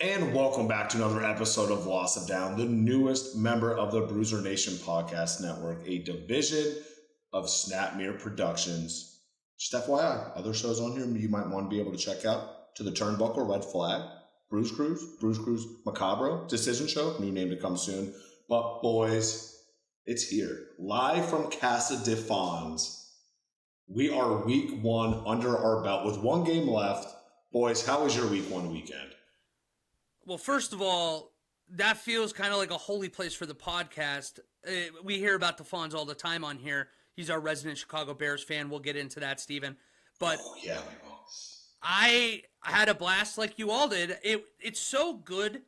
And welcome back to another episode of Loss of Down, the newest member of the Bruiser Nation Podcast Network, a division of Snapmere Productions. Just FYI, other shows on here you might want to be able to check out: To the Turnbuckle, Red Flag, Bruise Cruise Macabre, Decision Show, new name to come soon. But boys, it's here, live from Casa de Fons. We are week one under our belt with one game left. Boys, how was your week one weekend? Well, first of all, that feels kind of like a holy place for the podcast. We hear about DeFons all the time on here. He's our resident Chicago Bears fan. We'll get into that, Steven. But Yeah, we will. I had a blast like you all did. It's so good.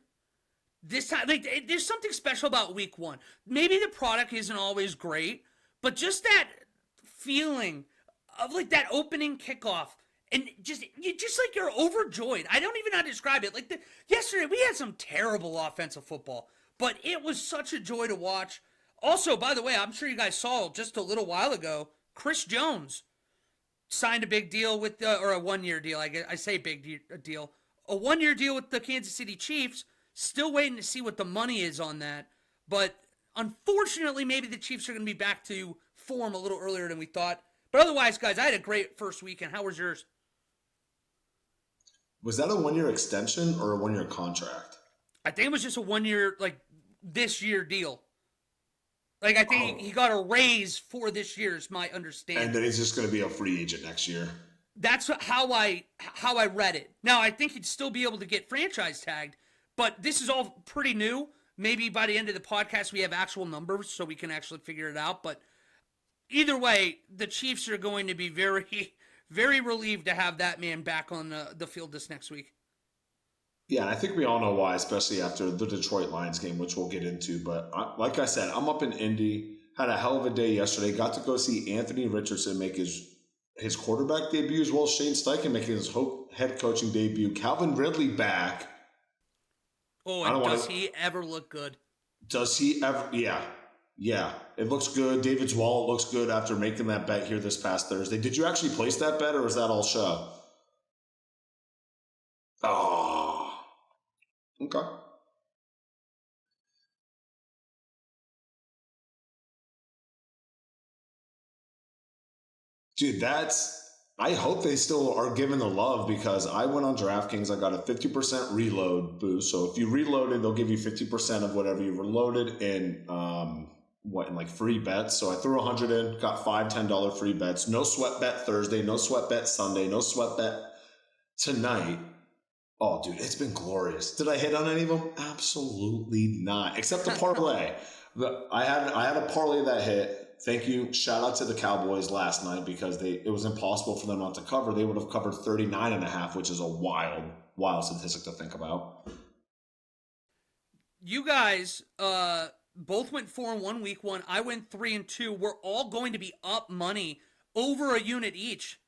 This time, there's something special about week one. Maybe the product isn't always great, but just that feeling of like that opening kickoff. And just like you're overjoyed. I don't even know how to describe it. Yesterday we had some terrible offensive football, but it was such a joy to watch. Also, by the way, I'm sure you guys saw just a little while ago, Chris Jones signed a big deal with or a 1-year deal. I say big deal, a 1-year deal with the Kansas City Chiefs. Still waiting to see what the money is on that, but unfortunately, maybe the Chiefs are going to be back to form a little earlier than we thought. But otherwise, guys, I had a great first weekend. How was yours? Was that a 1-year extension or a 1-year contract? I think it was just a 1-year, this year deal. I think he got a raise for this year, is my understanding. And then he's just going to be a free agent next year. That's how I read it. Now, I think he'd still be able to get franchise tagged, but this is all pretty new. Maybe by the end of the podcast we have actual numbers so we can actually figure it out. But either way, the Chiefs are going to be very, very relieved to have that man back on the field this next week. Yeah, and I think we all know why, especially after the Detroit Lions game, which we'll get into. But like I said, I'm up in Indy. Had a hell of a day yesterday. Got to go see Anthony Richardson make his quarterback debut, as well as Shane Steichen making his head coaching debut. Calvin Ridley back. Oh, and does he ever look good? Does he ever? Yeah. Yeah, it looks good. David's wallet looks good after making that bet here this past Thursday. Did you actually place that bet, or is that all show? Oh, okay. Dude, I hope they still are giving the love, because I went on DraftKings. I got a 50% reload boost. So if you reloaded, they'll give you 50% of whatever you reloaded in, in free bets. So I threw 100 in, got five $10 free bets. No sweat bet Thursday, no sweat bet Sunday, no sweat bet tonight. Oh, dude, it's been glorious. Did I hit on any of them? Absolutely not, except the parlay. I had a parlay that hit. Thank you. Shout out to the Cowboys last night, because it was impossible for them not to cover. They would have covered 39.5, which is a wild statistic to think about. You guys both went 4-1 week one. I went 3-2. We're all going to be up money over a unit each.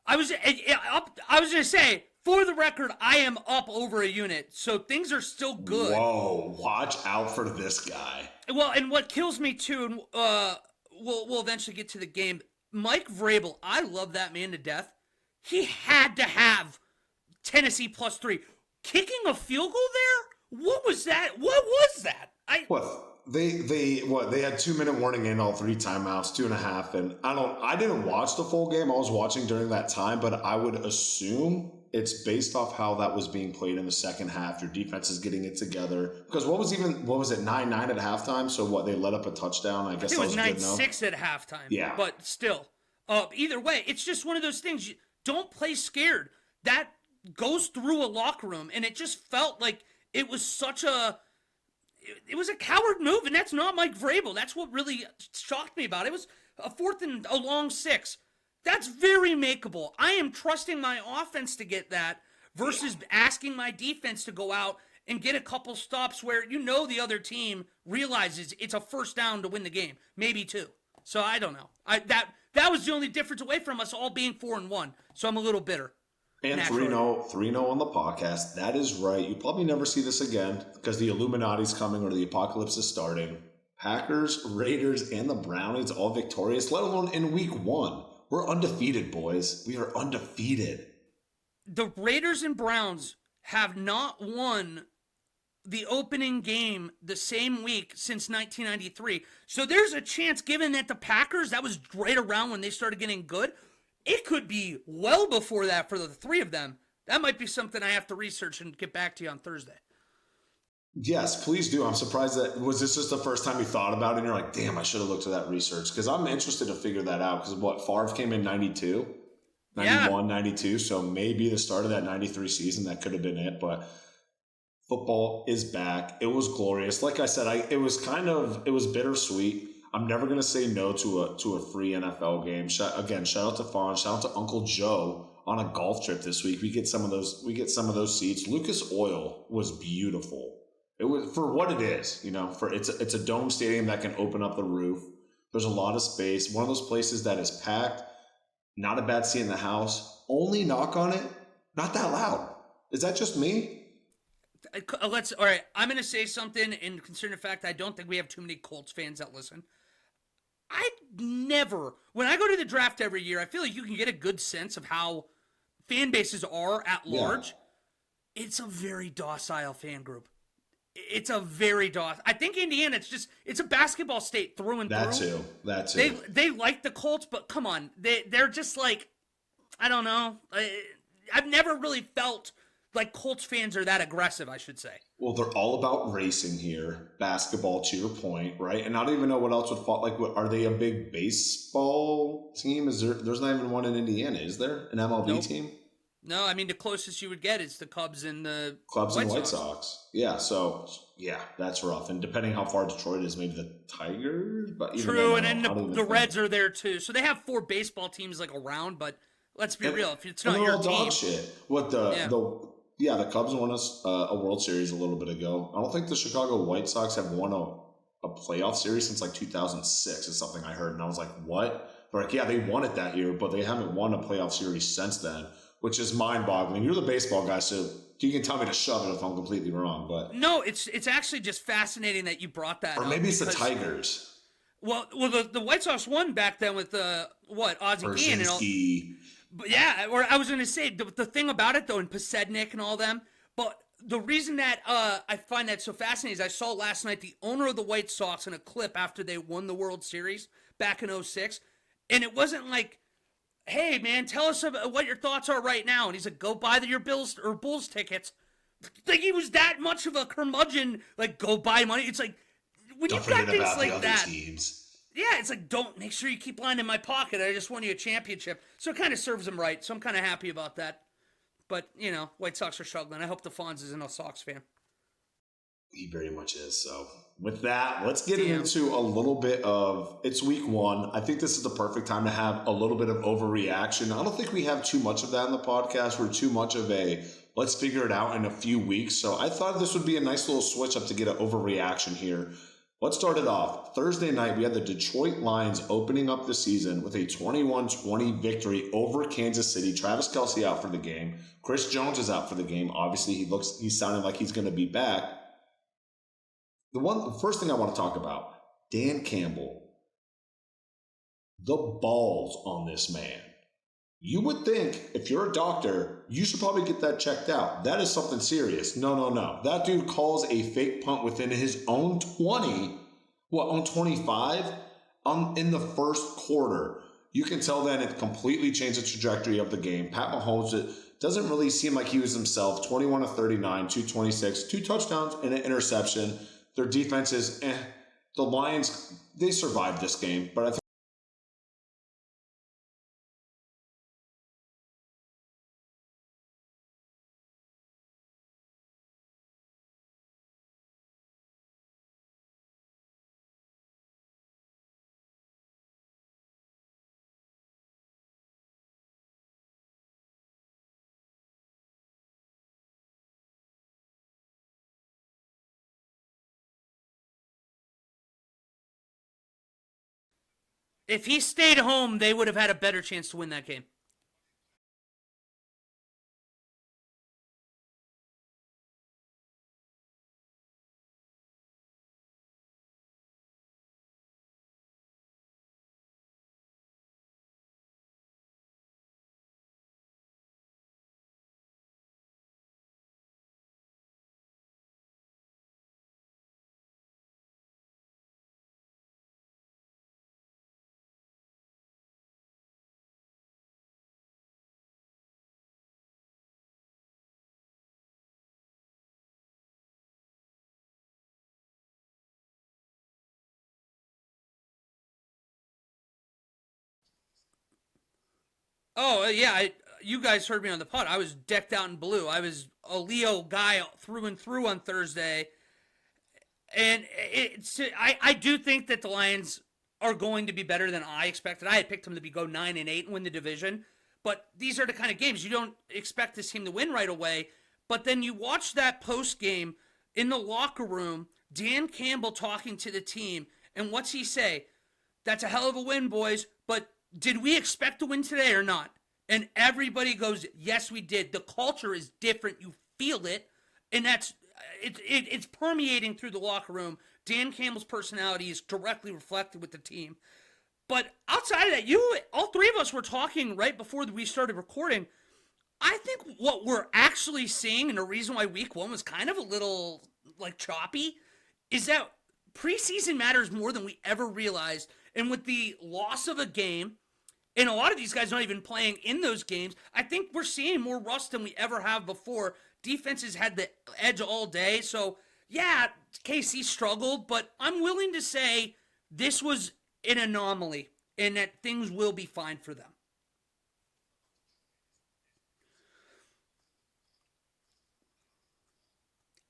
I was going to say, for the record, I am up over a unit, so things are still good. Whoa, watch out for this guy. Well, and what kills me too, and we'll eventually get to the game, Mike Vrabel, I love that man to death. He had to have Tennessee +3. Kicking a field goal there? What was that? What was that? They had 2-minute warning in all 3 timeouts, 2.5, and I didn't watch the full game. I was watching during that time, but I would assume it's based off how that was being played in the second half. Your defense is getting it together. Because what was it, 9-9 at halftime? So they let up a touchdown? I guess it was 9-6 at halftime. Yeah. But still, either way, it's just one of those things. Don't play scared. That goes through a locker room, and it just felt like it was it was a coward move, and that's not Mike Vrabel. That's what really shocked me about it. It was a 4th and a long 6. That's very makeable. I am trusting my offense to get that versus asking my defense to go out and get a couple stops where the other team realizes it's a first down to win the game, maybe 2. So I don't know. That was the only difference away from us all being 4-1. So I'm a little bitter. And 3-0 on the podcast. That is right. You probably never see this again, because the Illuminati's coming, or the apocalypse is starting. Packers, Raiders, and the Brownies all victorious, let alone in week one. We're undefeated, boys. We are undefeated. The Raiders and Browns have not won the opening game the same week since 1993. So there's a chance, given that the Packers, that was right around when they started getting good, it could be well before that for the three of them. That might be something I have to research and get back to you on Thursday. Yes, please do. I'm surprised that was this just the first time you thought about it and you're like, damn, I should have looked at that research because I'm interested to figure that out because what Favre came in 92, Yeah. 91, 92. So maybe the start of that 93 season, that could have been it. But football is back. It was glorious. Like I said, it was bittersweet. I'm never gonna say no to a free NFL game. Shout out to Fawn. Shout out to Uncle Joe on a golf trip this week. We get some of those. We get some of those seats. Lucas Oil was beautiful. It was for what it is. For it's a dome stadium that can open up the roof. There's a lot of space. One of those places that is packed. Not a bad seat in the house. Only knock on it. Not that loud. Is that just me? All right. I'm going to say something, and considering the fact I don't think we have too many Colts fans that listen. I never, when I go to the draft every year, I feel like you can get a good sense of how fan bases are at large. Yeah. It's a very docile fan group. It's a very docile. I think Indiana, it's a basketball state through and through. That too. They like the Colts, but come on, they're just like, I don't know. I've never really felt like Colts fans are that aggressive, I should say. Well, they're all about racing here. Basketball, to your point, right? And I don't even know what else would fall. Like, are they a big baseball team? There's not even one in Indiana, is there? An MLB team? No, I mean, the closest you would get is the Cubs and the White Sox. Yeah, so, yeah, that's rough. And depending how far Detroit is, maybe the Tigers? But true, and then the Reds are there, too. So they have 4 baseball teams, like, around, but let's be real. If it's not your team. Dog shit. The Cubs won us a World Series a little bit ago. I don't think the Chicago White Sox have won a playoff series since, like, 2006 is something I heard. And I was like, what? They're like, yeah, they won it that year, but they haven't won a playoff series since then, which is mind-boggling. You're the baseball guy, so you can tell me to shove it if I'm completely wrong. But no, it's actually just fascinating that you brought that up. Or maybe it's the Tigers. Well, the White Sox won back then with Ozzie Guillen and all. But yeah, or I was going to say, the thing about it, though, and Pasednik and all them, but the reason that I find that so fascinating is I saw last night the owner of the White Sox in a clip after they won the World Series back in 2006, and it wasn't like, hey, man, tell us what your thoughts are right now. And he's like, go buy your Bills or Bulls tickets. Like, he was that much of a curmudgeon, like, go buy money. It's like, when you've got things like that. Teams. Yeah, it's like, don't make sure you keep lying in my pocket. I just won you a championship. So it kind of serves him right. So I'm kind of happy about that. But, White Sox are struggling. I hope the Fonz isn't a Sox fan. He very much is. So with that, let's get into a little bit of, it's week 1. I think this is the perfect time to have a little bit of overreaction. I don't think we have too much of that in the podcast. We're too much of let's figure it out in a few weeks. So I thought this would be a nice little switch up to get an overreaction here. Let's start it off. Thursday night, we had the Detroit Lions opening up the season with a 21-20 victory over Kansas City. Travis Kelce out for the game. Chris Jones is out for the game. Obviously, he's sounding like he's going to be back. The first thing I want to talk about, Dan Campbell. The balls on this man. You would think if you're a doctor, you should probably get that checked out. That is something serious. No. That dude calls a fake punt within his own 20, on 25, in the first quarter. You can tell then it completely changed the trajectory of the game. Pat Mahomes, it doesn't really seem like he was himself. 21 of 39, 226, 2 touchdowns and an interception. Their defense is The Lions, they survived this game, but I think If he stayed home, they would have had a better chance to win that game. Oh yeah, you guys heard me on the pod. I was decked out in blue. I was a Leo guy through and through on Thursday, and I do think that the Lions are going to be better than I expected. I had picked them to be go 9-8 and win the division, but these are the kind of games you don't expect this team to win right away. But then you watch that post game in the locker room, Dan Campbell talking to the team, and what's he say? That's a hell of a win, boys. But did we expect to win today or not? And everybody goes, yes, we did. The culture is different. You feel it, and it's permeating through the locker room. Dan Campbell's personality is directly reflected with the team. But outside of that, all three of us were talking right before we started recording. I think what we're actually seeing, and the reason why week one was kind of a little like choppy, is that preseason matters more than we ever realized. And with the loss of a game, and a lot of these guys not even playing in those games, I think we're seeing more rust than we ever have before. Defenses had the edge all day. So, yeah, KC struggled, but I'm willing to say this was an anomaly and that things will be fine for them.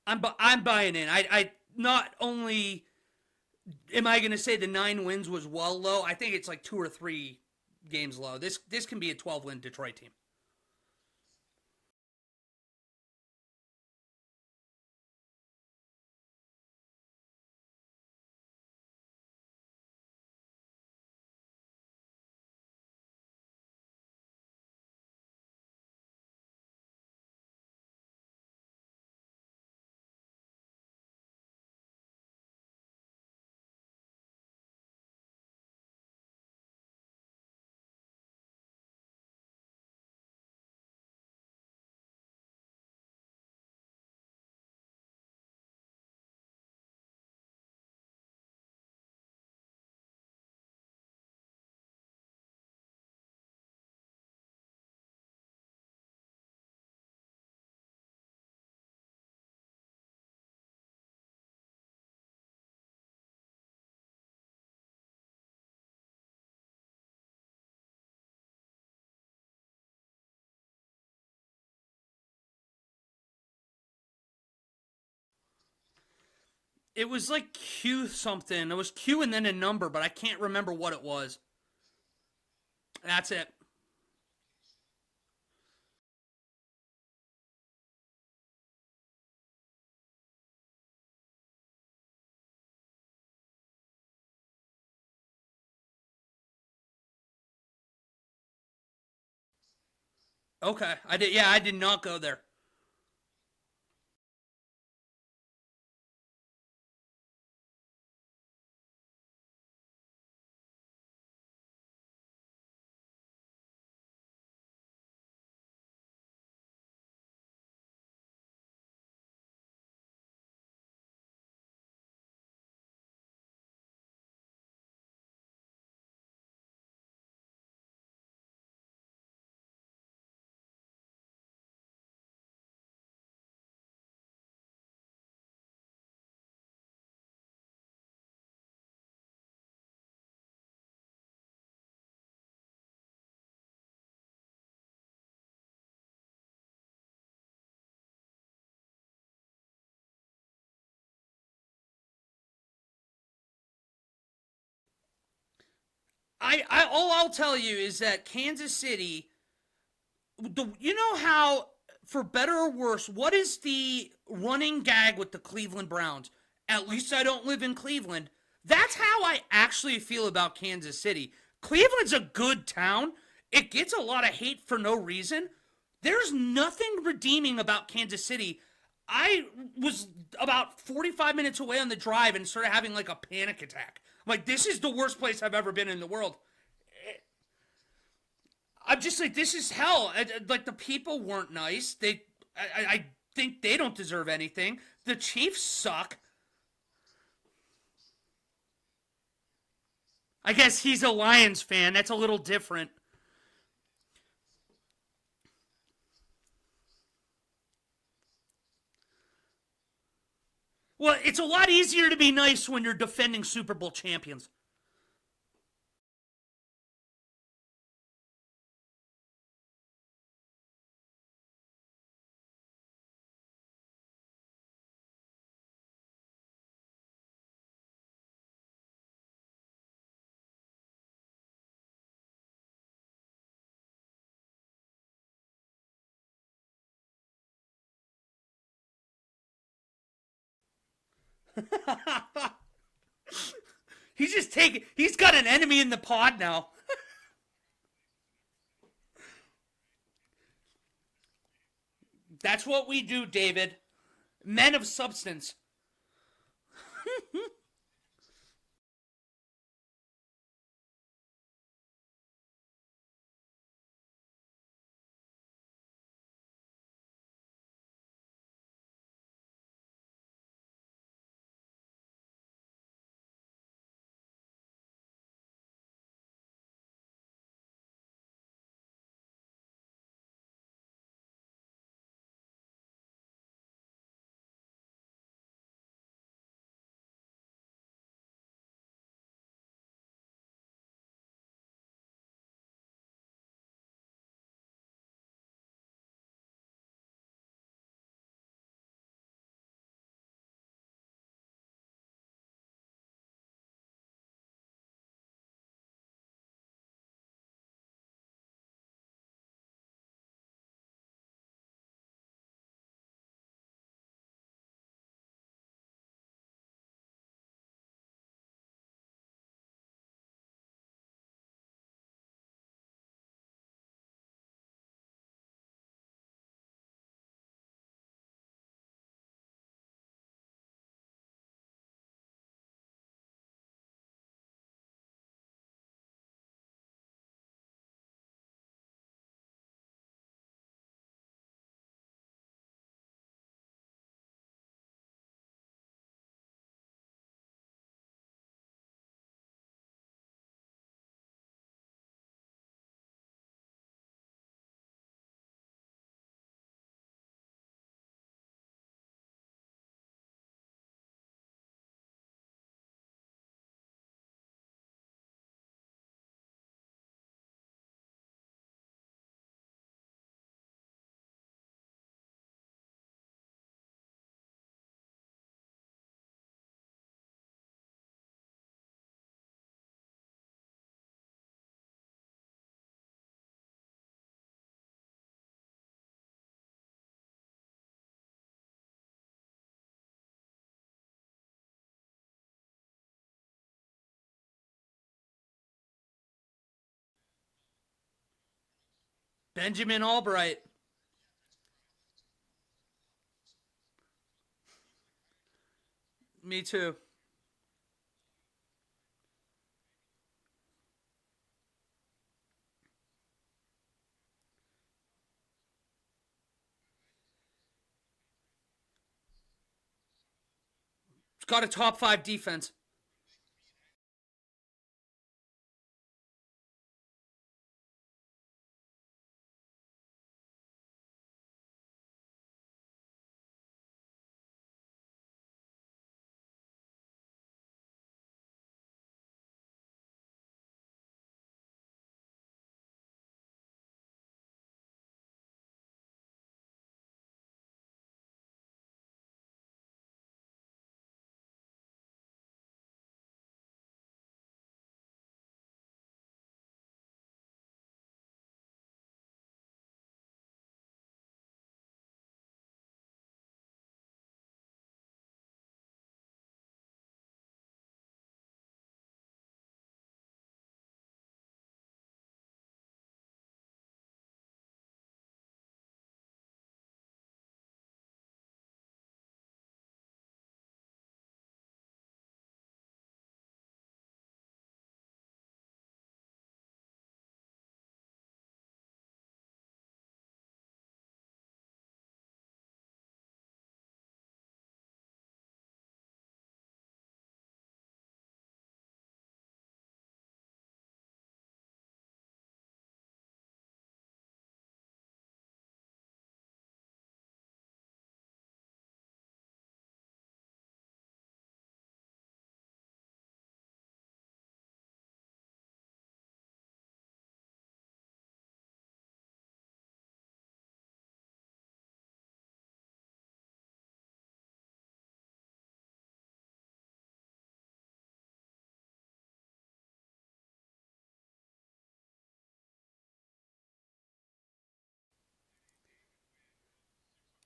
I'm buying in. I not only am I going to say the 9 wins was well low, I think it's like 2 or 3 games low. This can be a 12-win Detroit team. It was like Q something. It was Q and then a number, but I can't remember what it was. That's it. Okay. I did. Yeah, I did not go there. All I'll tell you is that Kansas City, you know how, for better or worse, what is the running gag with the Cleveland Browns? At least I don't live in Cleveland. That's how I actually feel about Kansas City. Cleveland's a good town. It gets a lot of hate for no reason. There's nothing redeeming about Kansas City. I was about 45 minutes away on the drive and started having like a panic attack. Like, this is the worst place I've ever been in the world. I'm just like, this is hell. Like, the people weren't nice. I think they don't deserve anything. The Chiefs suck. I guess he's a Lions fan. That's a little different. Well, it's a lot easier to be nice when you're defending Super Bowl champions. He's just taking. He's got an enemy in the pod now. That's what we do, David. Men of substance. Benjamin Albright. Me too. He's got a top five defense.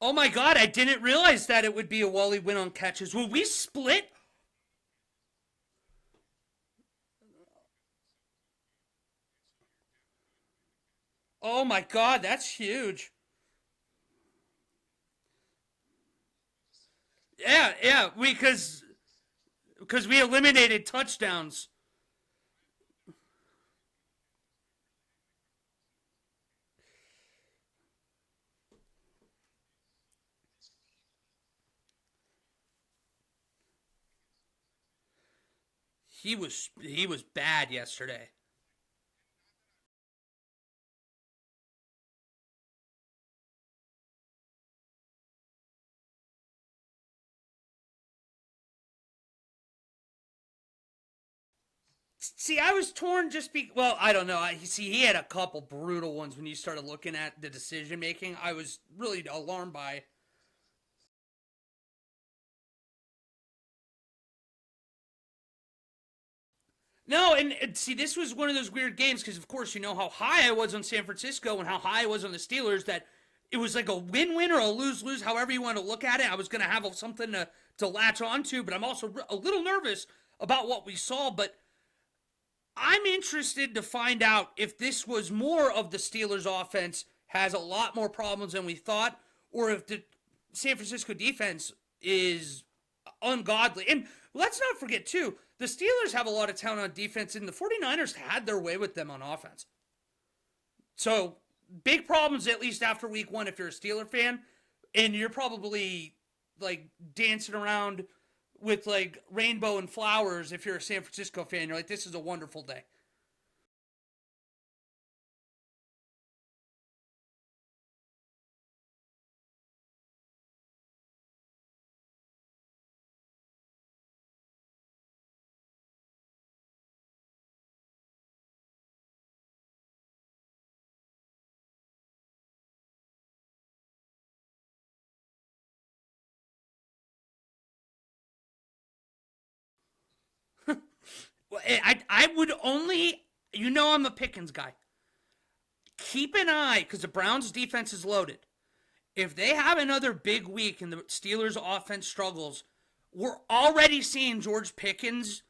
Oh my god, I didn't realize that it would be a Wally win on catches. Will we split? Oh my god, that's huge. Yeah, yeah, because we eliminated touchdowns. He was bad yesterday. See, I was torn just well, I don't know. See, he had a couple brutal ones when you started looking at the decision making. I was really alarmed by. No, and see, this was one of those weird games because, of course, you know how high I was on San Francisco and how high I was on the Steelers. That it was like a win-win or a lose-lose, however you want to look at it. I was going to have something to latch onto, but I'm also a little nervous about what we saw. But I'm interested to find out if this was more of the Steelers' offense has a lot more problems than we thought, or if the San Francisco defense is ungodly. And let's not forget, too, the Steelers have a lot of talent on defense, and the 49ers had their way with them on offense. So, big problems, at least after week one, if you're a Steeler fan, and you're probably like dancing around with like rainbow and flowers if you're a San Francisco fan. You're like, this is a wonderful day. Well, I would only, I'm a Pickens guy. Keep an eye because the Browns' defense is loaded. If they have another big week and the Steelers' offense struggles, we're already seeing George Pickens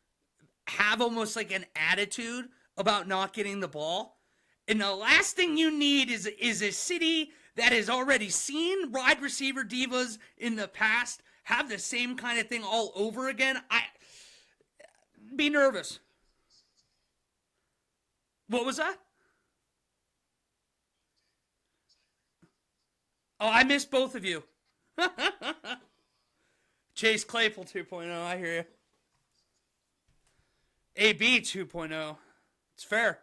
have almost like an attitude about not getting the ball. And the last thing you need is a city that has already seen wide receiver divas in the past have the same kind of thing all over again. I be nervous. What was that? Oh, I missed both of you. Chase Claypool 2.0. I hear you. AB 2.0. It's fair.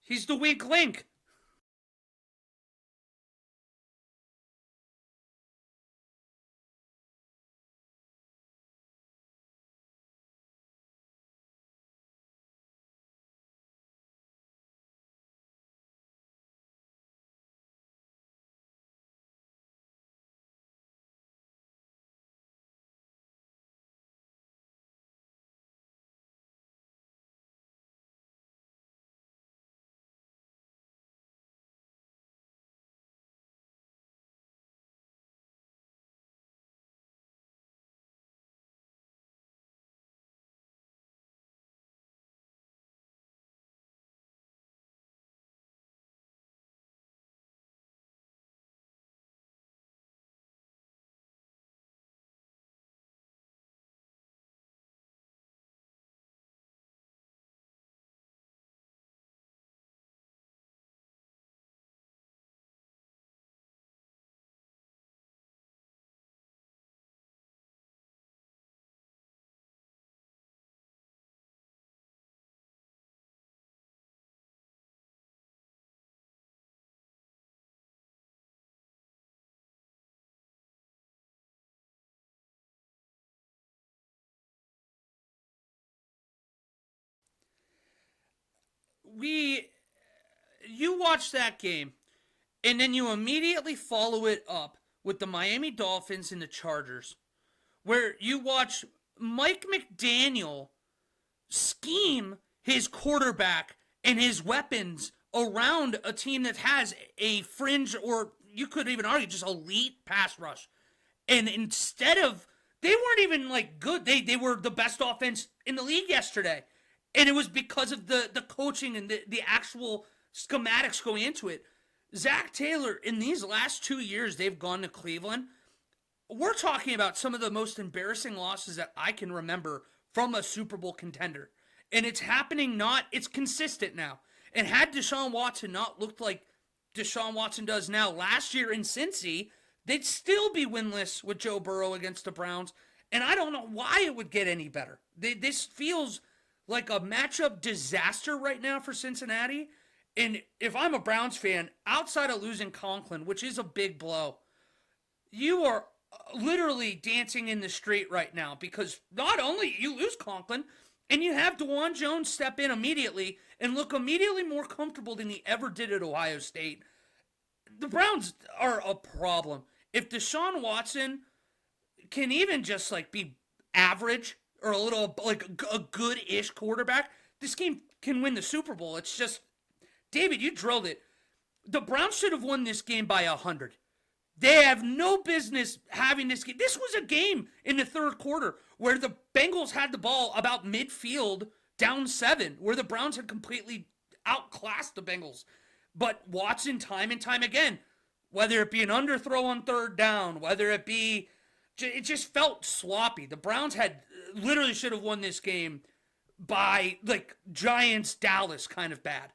He's the weak link. We You watch that game and then you immediately follow it up with the Miami Dolphins and the Chargers, where you watch Mike McDaniel scheme his quarterback and his weapons around a team that has a fringe, or you could even argue just elite pass rush. And instead of, they weren't even like good. They were the best offense in the league yesterday. And it was because of the coaching and the actual schematics going into it. Zach Taylor, in these last 2 years, they've gone to Cleveland. We're talking about some of the most embarrassing losses that I can remember from a Super Bowl contender. And it's happening not, it's consistent now. And had Deshaun Watson not looked like Deshaun Watson does now last year in Cincy, they'd still be winless with Joe Burrow against the Browns. And I don't know why it would get any better. This feels like a matchup disaster right now for Cincinnati. And if I'm a Browns fan, outside of losing Conklin, which is a big blow, you are literally dancing in the street right now because not only you lose Conklin, and you have DeJuan Jones step in immediately and look immediately more comfortable than he ever did at Ohio State. The Browns are a problem. If Deshaun Watson can even just like be average or a little like a good-ish quarterback, this game can win the Super Bowl. It's just, David, you drilled it. The Browns should have won this game by 100. They have no business having this game. This was a game in the third quarter where the Bengals had the ball about midfield, down 7, where the Browns had completely outclassed the Bengals. But Watson, time and time again, whether it be an underthrow on third down, whether it be, it just felt sloppy. The Browns had literally should have won this game by like Giants Dallas kind of bad.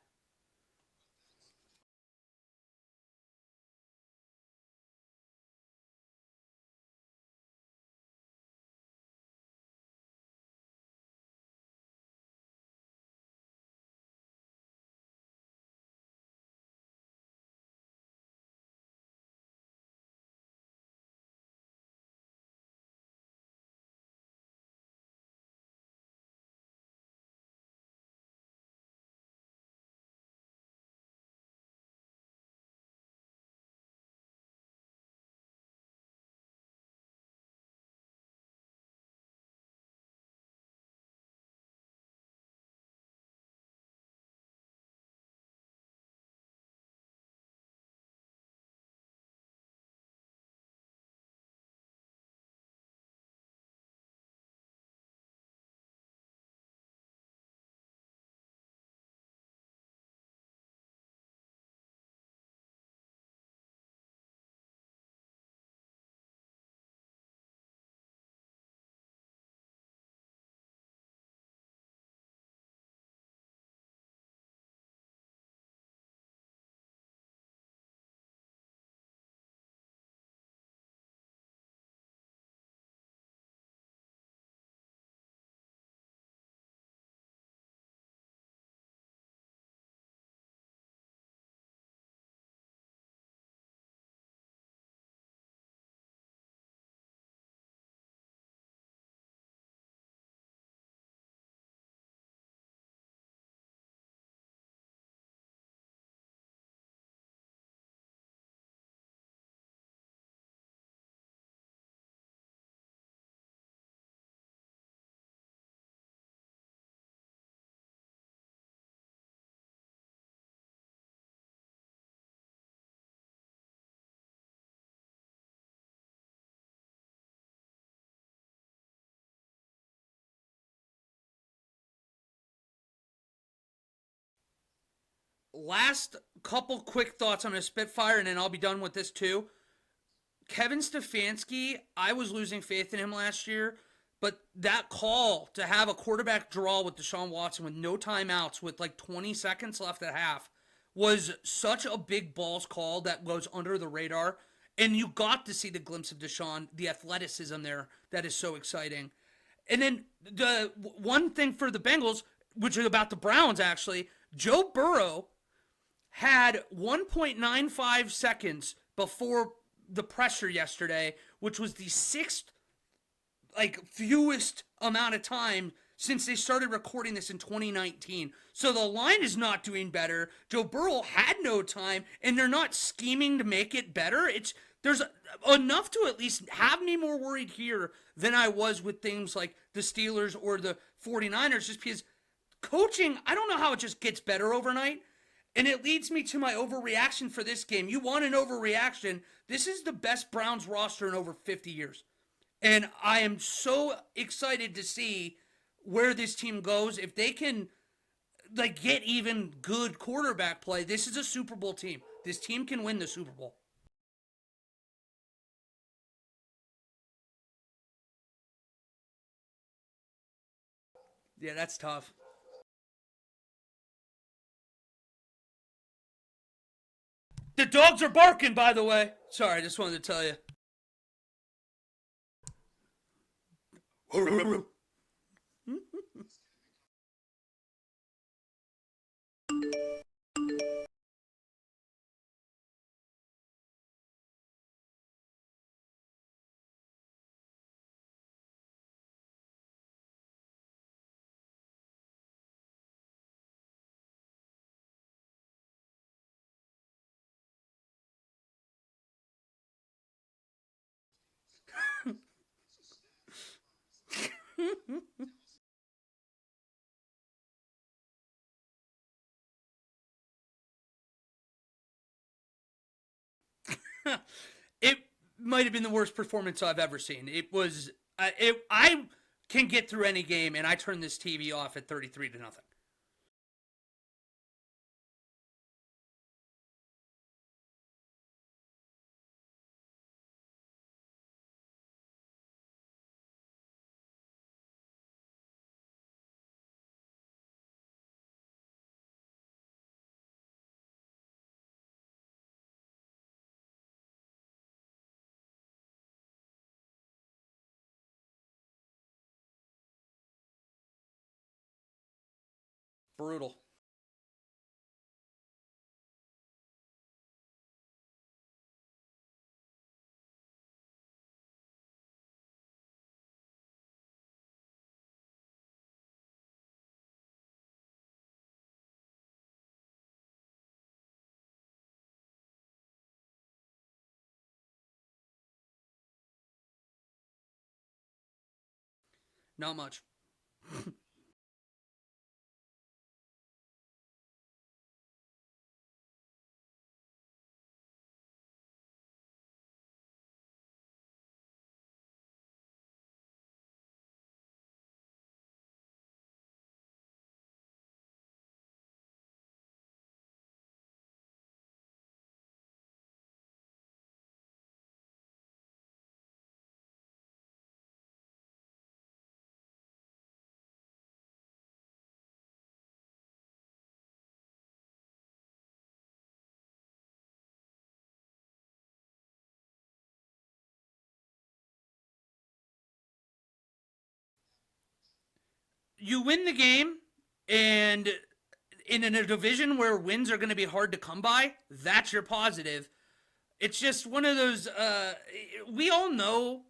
last couple quick thoughts on a Spitfire, and then I'll be done with this too. Kevin Stefanski, I was losing faith in him last year, but that call to have a quarterback draw with Deshaun Watson with no timeouts with like 20 seconds left at half was such a big balls call that goes under the radar. And you got to see the glimpse of Deshaun, the athleticism there that is so exciting. And then the one thing for the Bengals, which is about the Browns actually, Joe Burrow had 1.95 seconds before the pressure yesterday, which was the sixth fewest amount of time since they started recording this in 2019. So the line is not doing better. Joe Burrow had no time, and they're not scheming to make it better. There's enough to at least have me more worried here than I was with things like the Steelers or the 49ers, just because coaching, I don't know how it just gets better overnight. And it leads me to my overreaction for this game. You want an overreaction. This is the best Browns roster in over 50 years. And I am so excited to see where this team goes. If they can get even good quarterback play, this is a Super Bowl team. This team can win the Super Bowl. Yeah, that's tough. The dogs are barking, by the way. Sorry, I just wanted to tell you. It might have been the worst performance I've ever seen. It was. I can get through any game, and I turn this TV off at 33-0. Brutal. Not much. You win the game, and in a division where wins are going to be hard to come by, that's your positive. It's just one of those. We all know.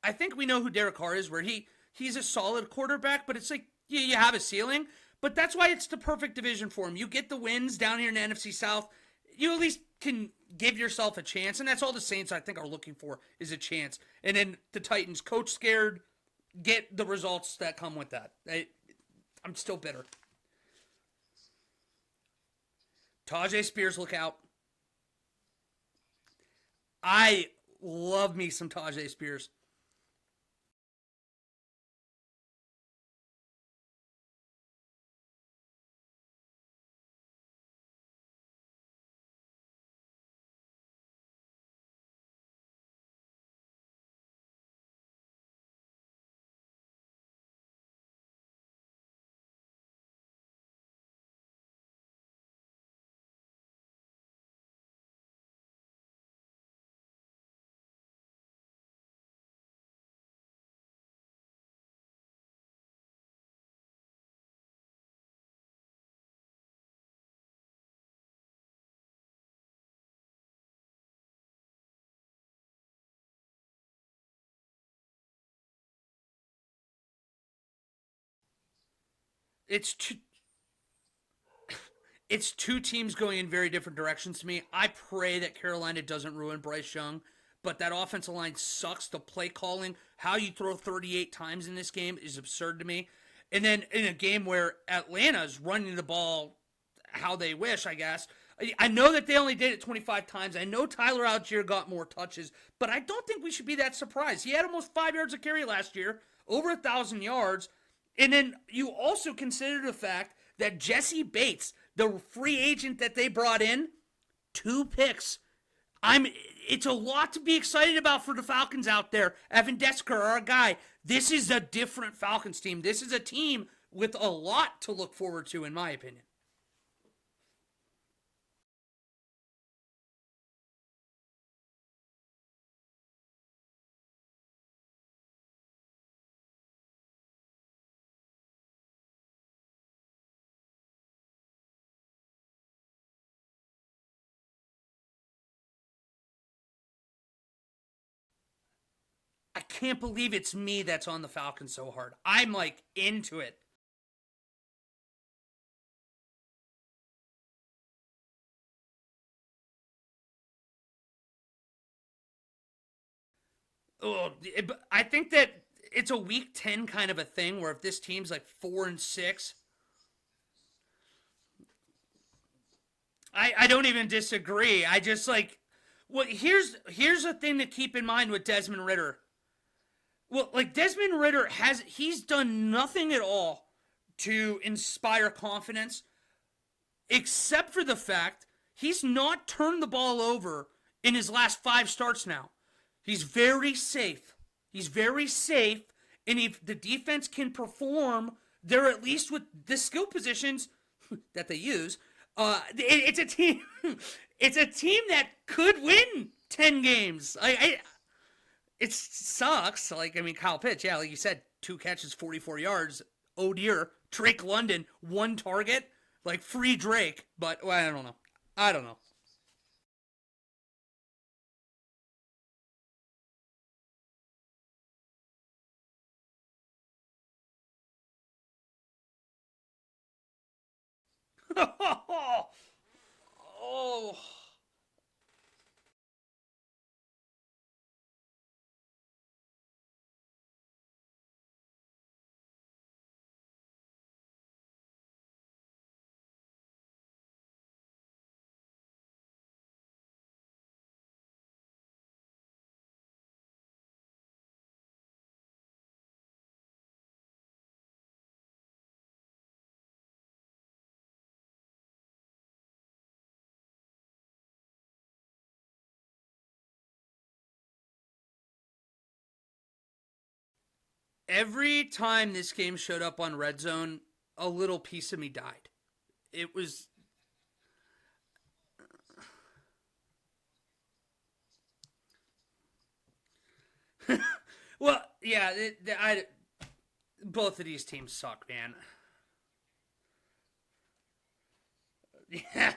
I think we know who Derek Carr is. Where he's a solid quarterback, but it's like you have a ceiling. But that's why it's the perfect division for him. You get the wins down here in the NFC South. You at least can give yourself a chance, and that's all the Saints I think are looking for is a chance. And then the Titans, coach scared, get the results that come with that. I'm still bitter. Tajay Spears, look out. I love me some Tajay Spears. It's two, it's two teams going in very different directions to me. I pray that Carolina doesn't ruin Bryce Young, but that offensive line sucks. The play calling, how you throw 38 times in this game is absurd to me. And then in a game where Atlanta's running the ball how they wish, I guess. I know that they only did it 25 times. I know Tyler Algier got more touches, but I don't think we should be that surprised. He had almost 5 yards of carry last year, over 1,000 yards. And then you also consider the fact that Jesse Bates, the free agent that they brought in, 2 picks. It's a lot to be excited about for the Falcons out there. Evan Desker, our guy. This is a different Falcons team. This is a team with a lot to look forward to, in my opinion. I can't believe it's me that's on the Falcons so hard. I'm like into it. Oh, I think that it's a week 10 kind of a thing where if this team's like 4-6, I don't even disagree. I just like, well, here's a thing to keep in mind with Desmond Ritter. Well, like Desmond Ritter he's done nothing at all to inspire confidence except for the fact he's not turned the ball over in his last 5 starts now. He's very safe. He's very safe, and if the defense can perform, they're at least with the skill positions that they use. It's a team. It's a team that could win 10 games. It sucks. Like, I mean, Kyle Pitts, yeah, like you said, 2 catches, 44 yards. Oh dear. Drake London, 1 target. Like, free Drake. But, well, I don't know. I don't know. Oh. Every time this game showed up on Red Zone, a little piece of me died. It was. Well, yeah, both of these teams suck, man. Yeah.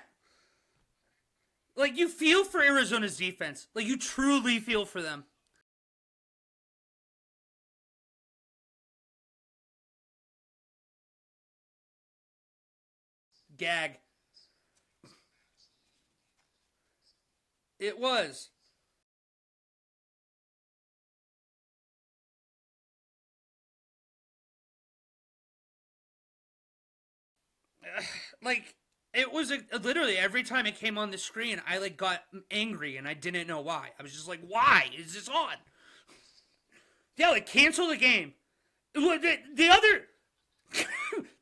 Like, you feel for Arizona's defense. Like, you truly feel for them. Gag. It was. Like, it was literally every time it came on the screen, I like got angry and I didn't know why. I was just like, why is this on? Yeah, like cancel the game. The other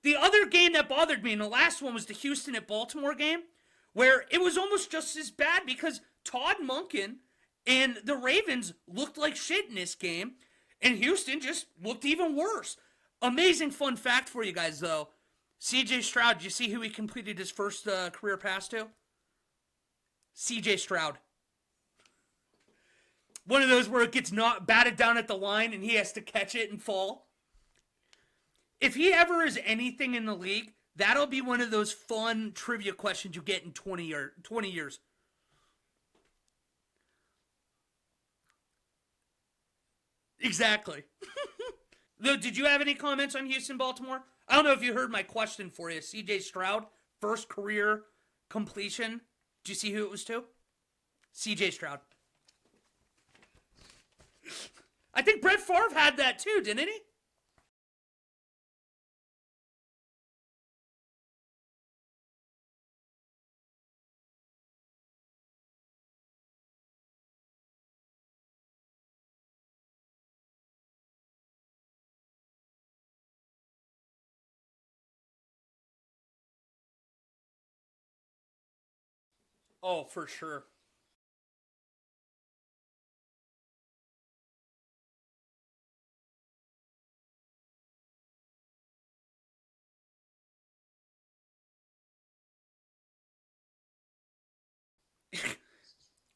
the other game that bothered me, and the last one was the Houston at Baltimore game, where it was almost just as bad because Todd Monken and the Ravens looked like shit in this game, and Houston just looked even worse. Amazing fun fact for you guys, though. CJ Stroud, did you see who he completed his first career pass to? CJ Stroud. One of those where it gets not batted down at the line and he has to catch it and fall. If he ever is anything in the league, that'll be one of those fun trivia questions you get in 20 years. Exactly. Did you have any comments on Houston, Baltimore? I don't know if you heard my question for you. CJ Stroud, first career completion. Did you see who it was to? CJ Stroud. I think Brett Favre had that too, didn't he? Oh, for sure.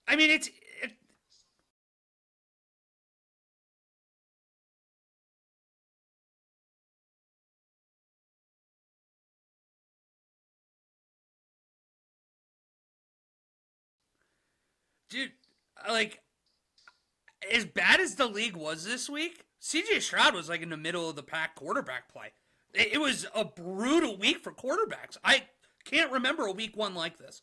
I mean, dude, like as bad as the league was this week, CJ Stroud was like in the middle of the pack quarterback play. It was a brutal week for quarterbacks. I can't remember a week one like this.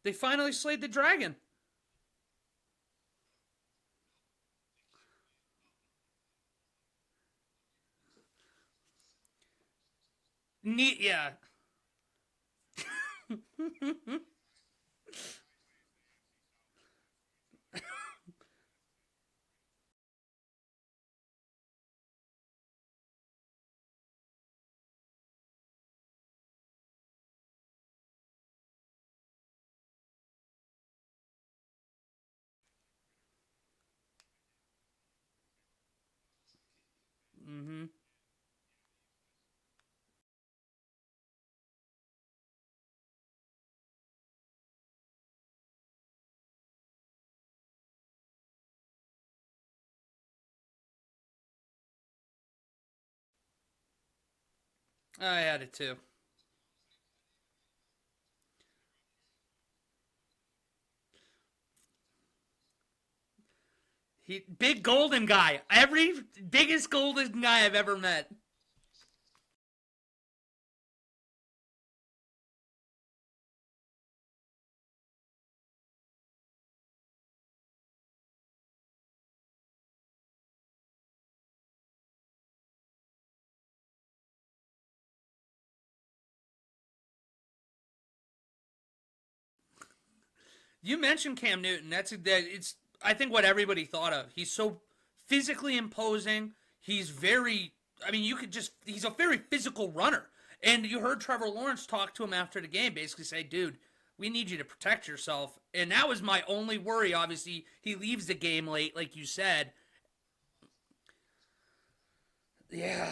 They finally slayed the dragon. Neat, yeah. Mm-hmm. I had it too. He big golden guy. Every biggest golden guy I've ever met. You mentioned Cam Newton. It's I think what everybody thought of. He's so physically imposing. He's very I mean, you could just he's a very physical runner. And you heard Trevor Lawrence talk to him after the game, basically say, dude, we need you to protect yourself. And that was my only worry. Obviously, he leaves the game late, like you said. Yeah.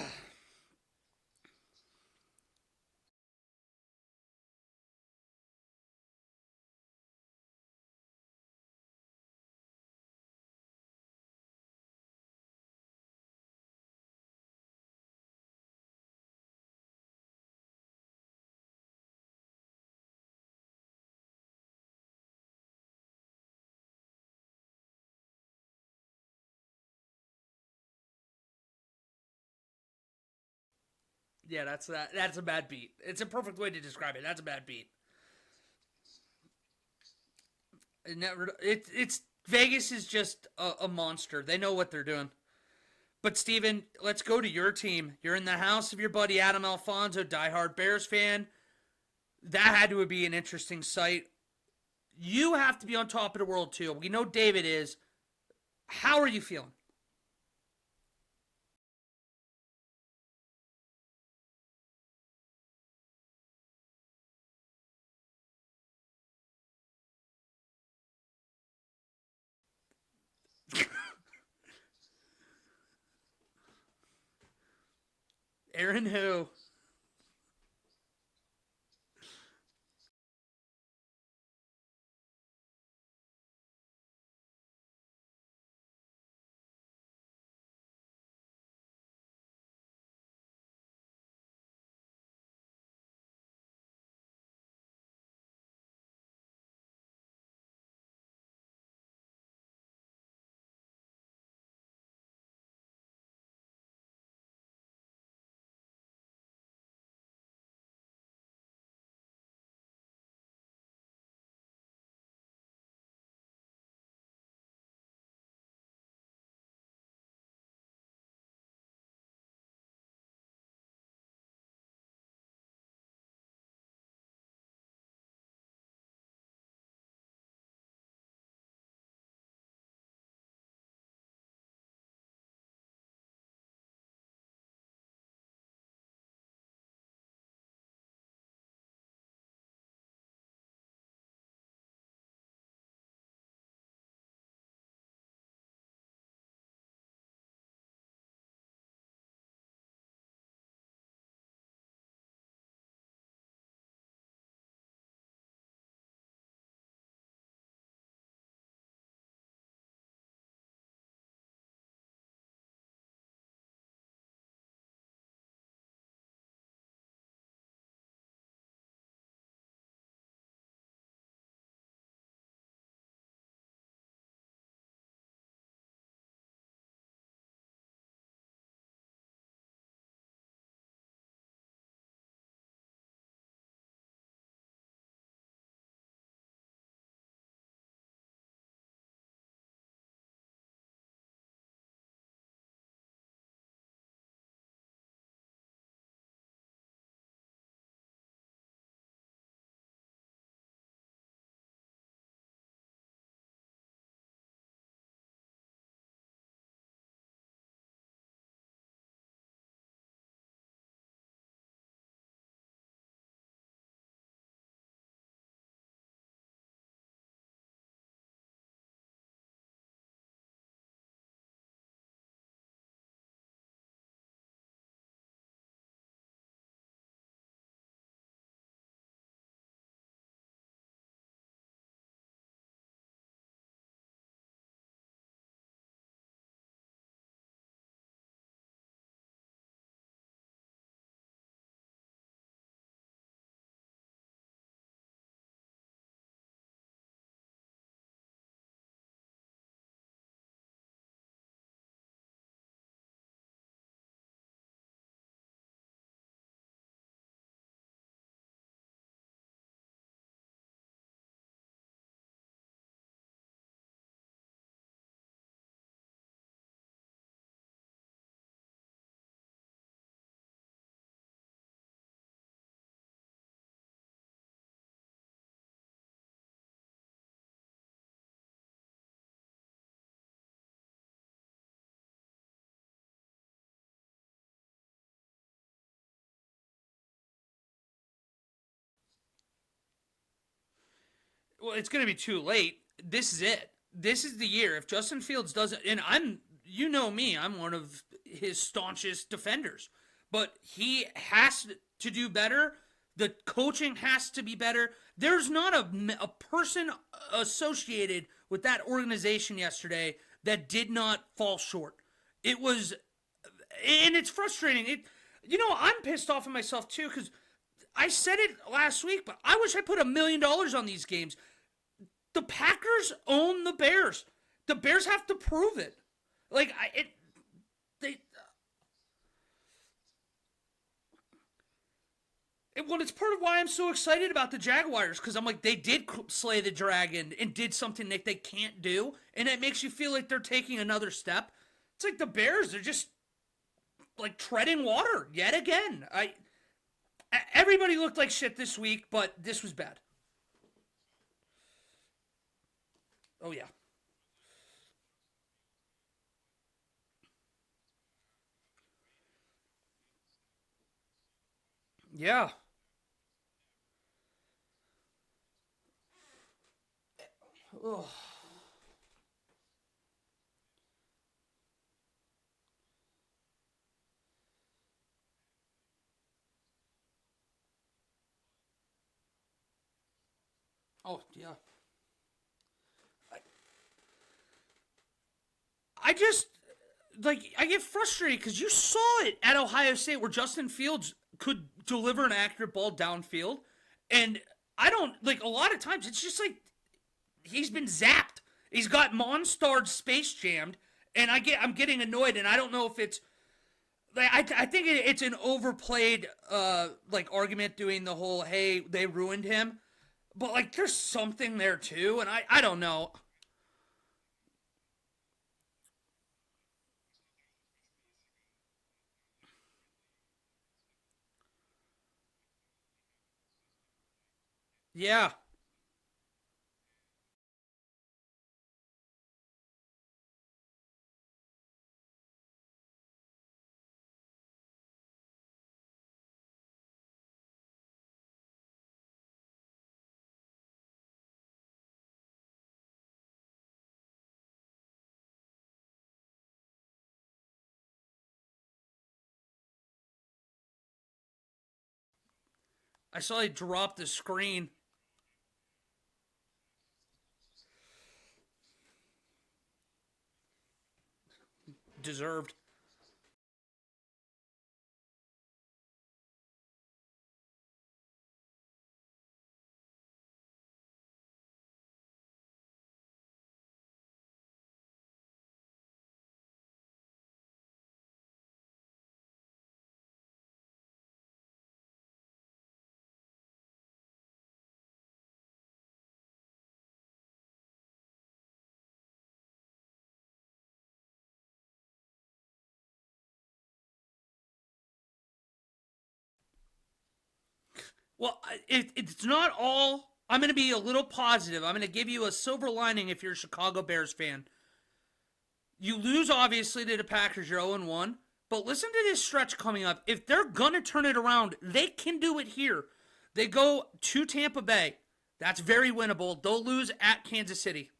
Yeah, that's a bad beat. It's a perfect way to describe it. That's a bad beat. It's Vegas is just a monster. They know what they're doing. But Steven, let's go to your team. You're in the house of your buddy Adam Alfonso, diehard Bears fan. That had to be an interesting sight. You have to be on top of the world too. We know David is. How are you feeling? Aaron who? Well, it's going to be too late. This is it. This is the year. If Justin Fields doesn't, and you know me, I'm one of his staunchest defenders, but he has to do better. The coaching has to be better. There's not a person associated with that organization yesterday that did not fall short. It was, and it's frustrating. I'm pissed off at myself too because I said it last week, but I wish I put $1 million on these games. The Packers own the Bears. The Bears have to prove it. Like they. Well, it's part of why I'm so excited about the Jaguars because I'm like they did slay the dragon and did something that they can't do, and it makes you feel like they're taking another step. It's like the Bears are just like treading water yet again. Everybody looked like shit this week, but this was bad. Oh yeah. Yeah. Oh, oh yeah. I just I get frustrated because you saw it at Ohio State where Justin Fields could deliver an accurate ball downfield, and I don't like a lot of times it's just like he's been zapped. He's got Monstar's space jammed, and I'm getting annoyed, and I don't know if it's like I think it's an overplayed like argument doing the whole hey they ruined him, but like there's something there too, and I don't know. Yeah. I saw he drop the screen. Deserved. Well, it's not all. I'm going to be a little positive. I'm going to give you a silver lining if you're a Chicago Bears fan. You lose, obviously, to the Packers. You're 0-1. But listen to this stretch coming up. If they're going to turn it around, they can do it here. They go to Tampa Bay. That's very winnable. They'll lose at Kansas City.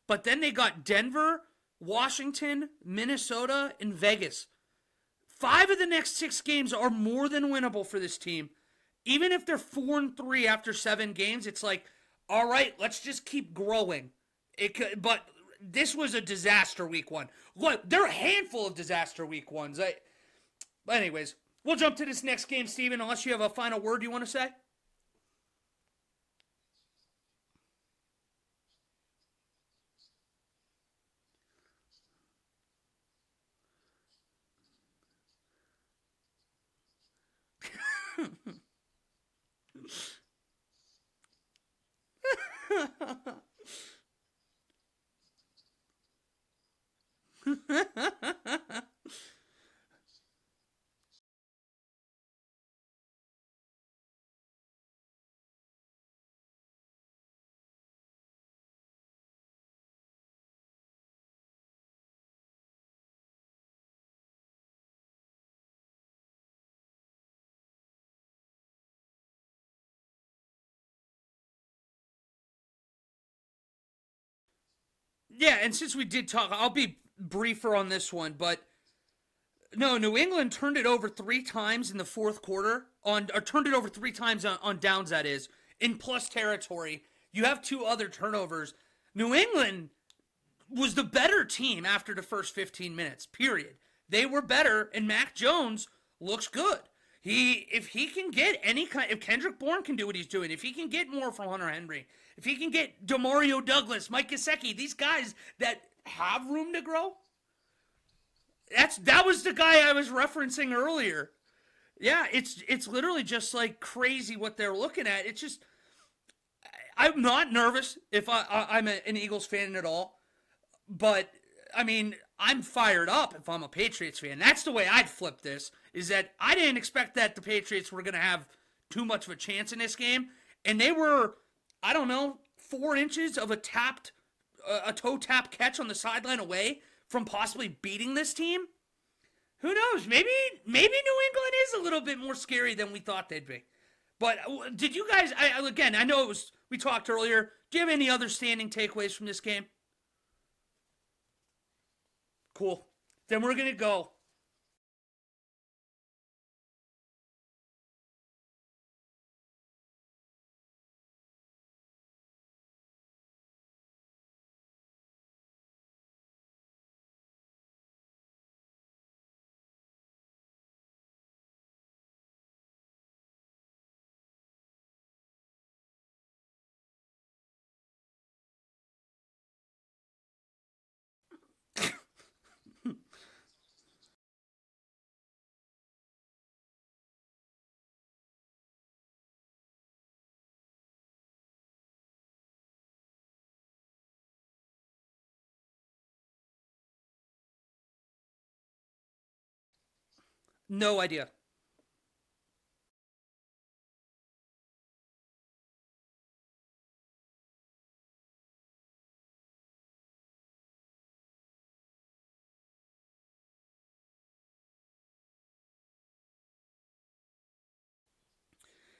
But then they got Denver, Washington, Minnesota, and Vegas. 5 of the next 6 games are more than winnable for this team. Even if they're 4-3 after 7 games, it's like, all right, let's just keep growing. But this was a disaster week 1. Look, there are a handful of disaster week 1s. But anyways, we'll jump to this next game, Steven, unless you have a final word you want to say. Yeah, and since we did talk, I'll be briefer on this one, but no, New England turned it over 3 times in the fourth quarter or turned it over 3 times on downs. That is in plus territory. You have 2 other turnovers. New England was the better team after the first 15 minutes. Period. They were better, and Mac Jones looks good. If he can get any kind, if Kendrick Bourne can do what he's doing, if he can get more from Hunter Henry, if he can get Demario Douglas, Mike Gesicki, these guys that have room to grow, that was the guy I was referencing earlier. Yeah, it's literally just like crazy what they're looking at. It's just I'm not nervous if I'm an Eagles fan at all, but I mean I'm fired up if I'm a Patriots fan. That's the way I'd flip this. Is that I didn't expect that the Patriots were going to have too much of a chance in this game, and they were, I don't know, 4 inches of a toe tap catch on the sideline away from possibly beating this team. Who knows? Maybe New England is a little bit more scary than we thought they'd be. But did you guys? Again, I know it was we talked earlier. Do you have any other standing takeaways from this game? Cool. Then we're gonna go. No idea.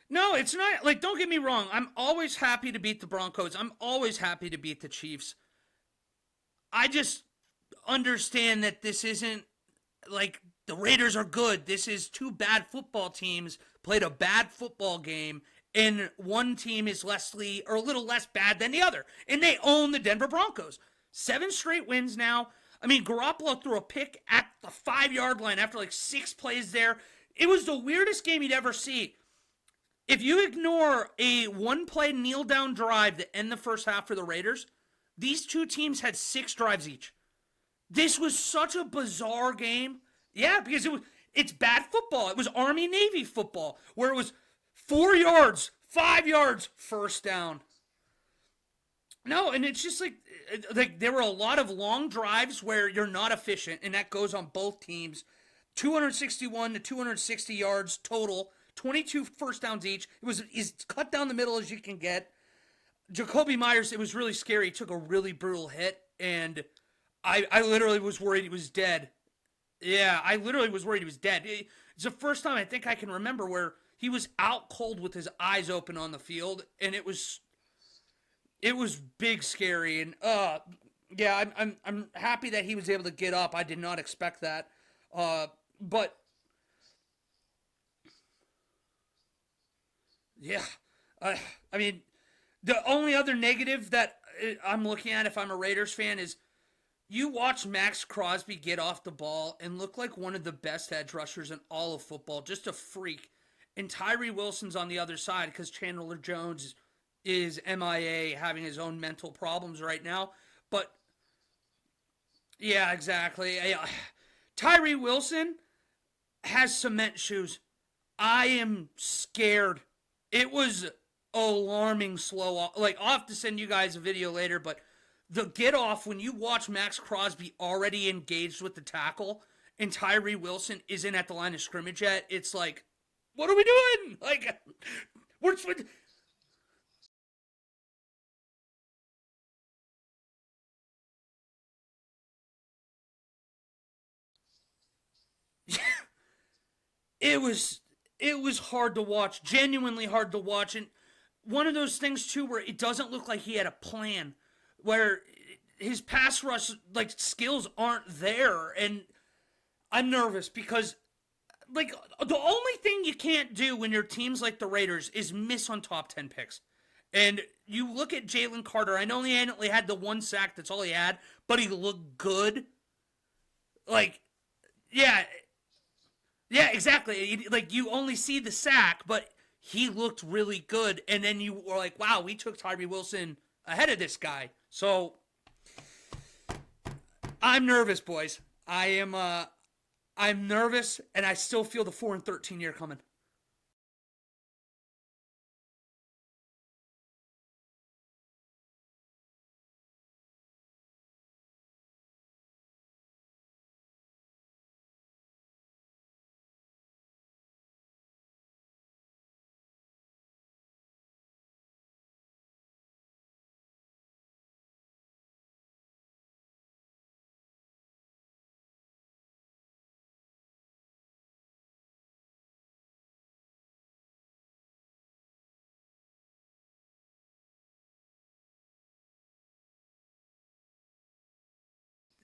No, it's not like don't get me wrong. I'm always happy to beat the Broncos. I'm always happy to beat the Chiefs. I just understand that this isn't like the Raiders are good. This is two bad football teams played a bad football game, and one team is Leslie or a little less bad than the other, and they own the Denver Broncos. 7 straight wins now. I mean, Garoppolo threw a pick at the 5 yard line after like 6 plays there. It was the weirdest game you'd ever see. If you ignore a 1 play kneel down drive to end the first half for the Raiders, these two teams had 6 drives each. This was such a bizarre game. Yeah, because it's bad football. It was Army Navy football where it was 4 yards, 5 yards, first down. No, and it's just like there were a lot of long drives where you're not efficient, and that goes on both teams. 261 to 260 yards total, 22 first downs each. It was as cut down the middle as you can get. Jacoby Myers, it was really scary. He took a really brutal hit, and I literally was worried he was dead. Yeah, I literally was worried he was dead. It's the first time I think I can remember where he was out cold with his eyes open on the field, and it was big scary. And yeah, I'm happy that he was able to get up. I did not expect that. But yeah, I mean, the only other negative that I'm looking at if I'm a Raiders fan is you watch Max Crosby get off the ball and look like one of the best edge rushers in all of football, just a freak. And Tyree Wilson's on the other side because Chandler Jones is MIA, having his own mental problems right now. But yeah, exactly. Tyree Wilson has cement shoes. I am scared. It was alarming slow. Like, I'll have to send you guys a video later, but the get off when you watch Max Crosby already engaged with the tackle and Tyree Wilson isn't at the line of scrimmage yet, it's like, what are we doing? Like, we're it was it was hard to watch, genuinely hard to watch, and one of those things too where it doesn't look like he had a plan. Where his pass rush skills aren't there, and I'm nervous because the only thing you can't do when your team's like the Raiders is miss on top 10 picks. And you look at Jalen Carter. I know he only had the one sack. That's all he had, but he looked good. Like, yeah, yeah, exactly. Like you only see the sack, but he looked really good. And then you were like, wow, we took Tyree Wilson ahead of this guy. So I'm nervous, boys. I'm nervous, and I still feel the 4-13 year coming.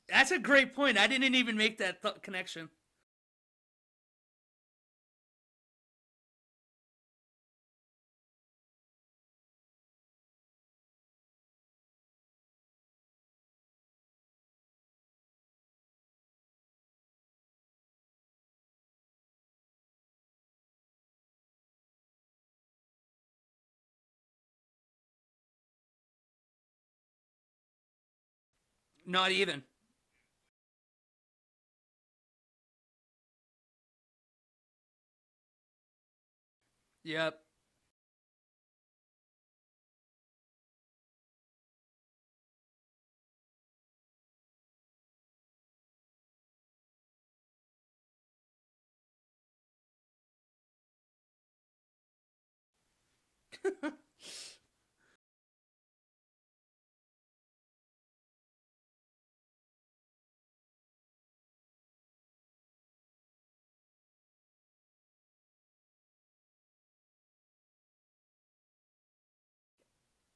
That's a great point. I didn't even make that connection. Not even. Yep.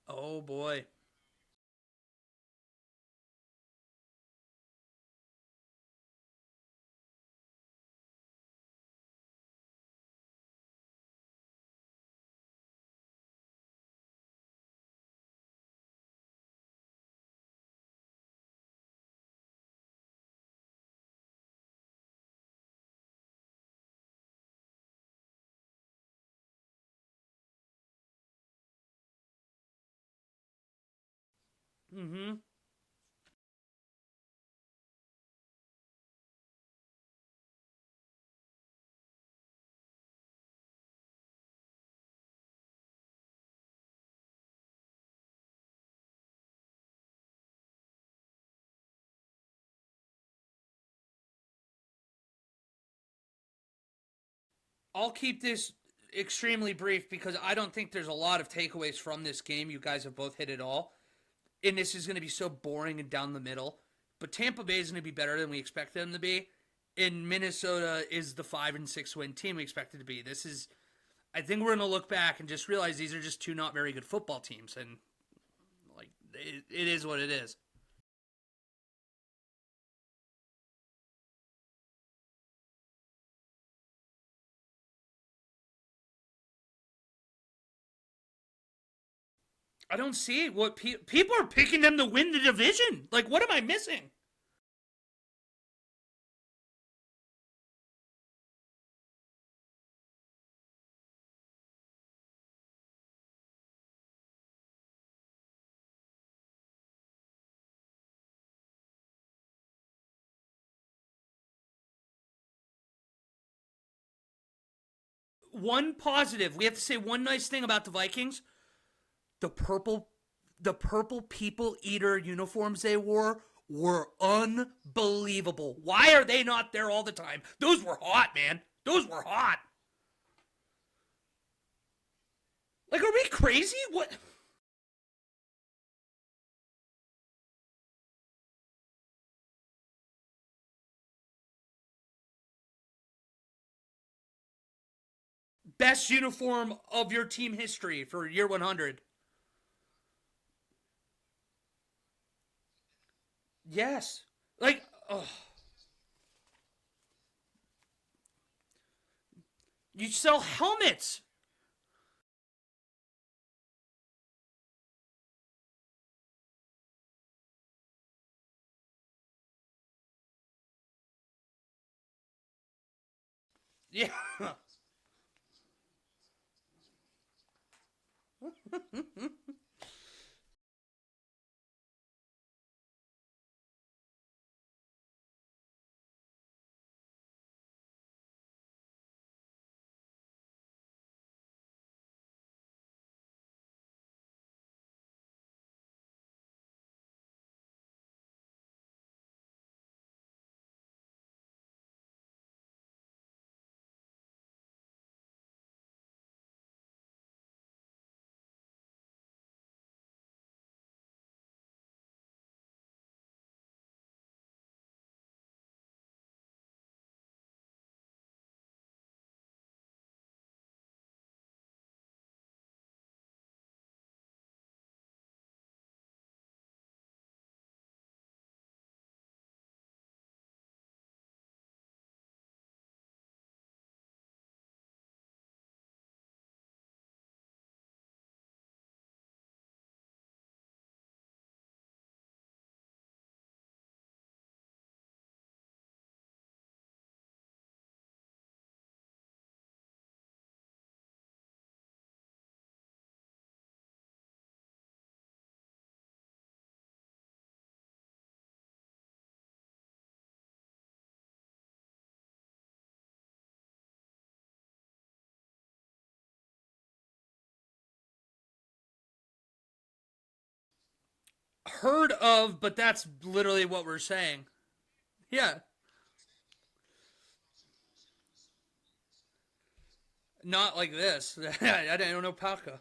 Oh boy. Mm-hmm. I'll keep this extremely brief because I don't think there's a lot of takeaways from this game. You guys have both hit it all. And this is going to be so boring and down the middle. But Tampa Bay is going to be better than we expect them to be. And Minnesota is the 5-6 win team we expected to be. This is, I think we're going to look back and just realize these are just two not very good football teams. And, it is what it is. I don't see what people are picking them to win the division. Like, what am I missing? One positive, we have to say one nice thing about the Vikings. The purple the purple people eater uniforms they wore were unbelievable. Why are they not there all the time? Those were hot, man. Those were hot. Like, are we crazy? What? Best uniform of your team history for year 100. Yes. Like, oh, you sell helmets. Yeah. Heard of, but that's literally what we're saying. Yeah. Not like this. I don't know Paca.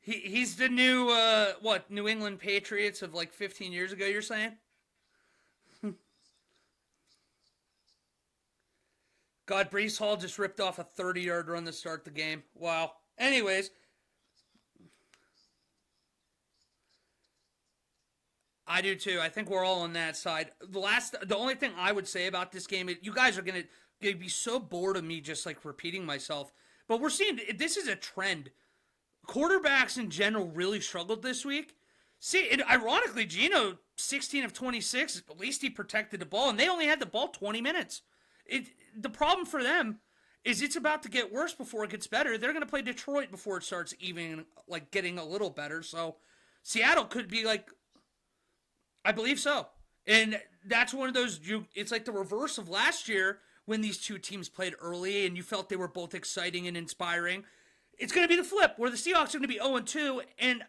He's the new what New England Patriots of like 15 years ago. You're saying? God, Brees Hall just ripped off a 30-yard run to start the game. Wow. Anyways, I do too. I think we're all on that side. The only thing I would say about this game, you guys are gonna be so bored of me just like repeating myself. But we're seeing this is a trend. Quarterbacks in general really struggled this week. See, ironically, Gino 16 of 26. At least he protected the ball, and they only had the ball 20 minutes. It the problem for them is it's about to get worse before it gets better. They're going to play Detroit before it starts even like getting a little better. So Seattle could be like, I believe so. And that's one of those. It's like the reverse of last year when these two teams played early, and you felt they were both exciting and inspiring. It's going to be the flip where the Seahawks are going to be 0-2, and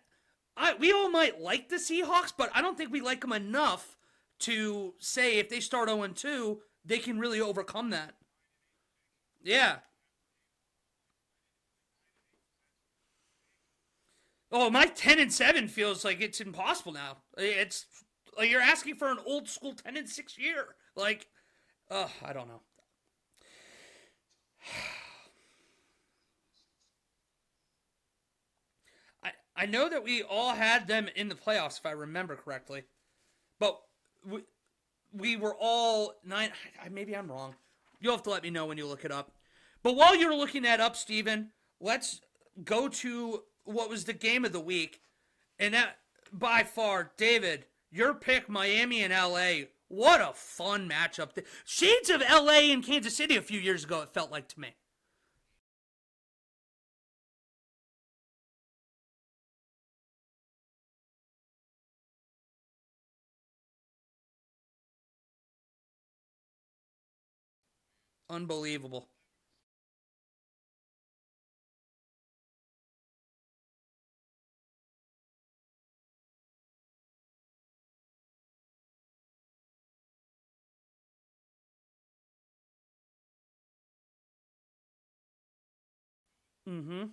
we all might like the Seahawks, but I don't think we like them enough to say if they start 0-2, they can really overcome that. Yeah. Oh, my 10-7 feels like it's impossible now. It's like you're asking for an old school 10-6 year. Like, I don't know. I know that we all had them in the playoffs, if I remember correctly, but we, we were all nine. Maybe I'm wrong. You'll have to let me know when you look it up. But while you're looking that up, Steven, let's go to what was the game of the week. And that, by far, David, your pick, Miami and LA. What a fun matchup. Shades of LA and Kansas City a few years ago, it felt like to me. Unbelievable. Mm-hmm.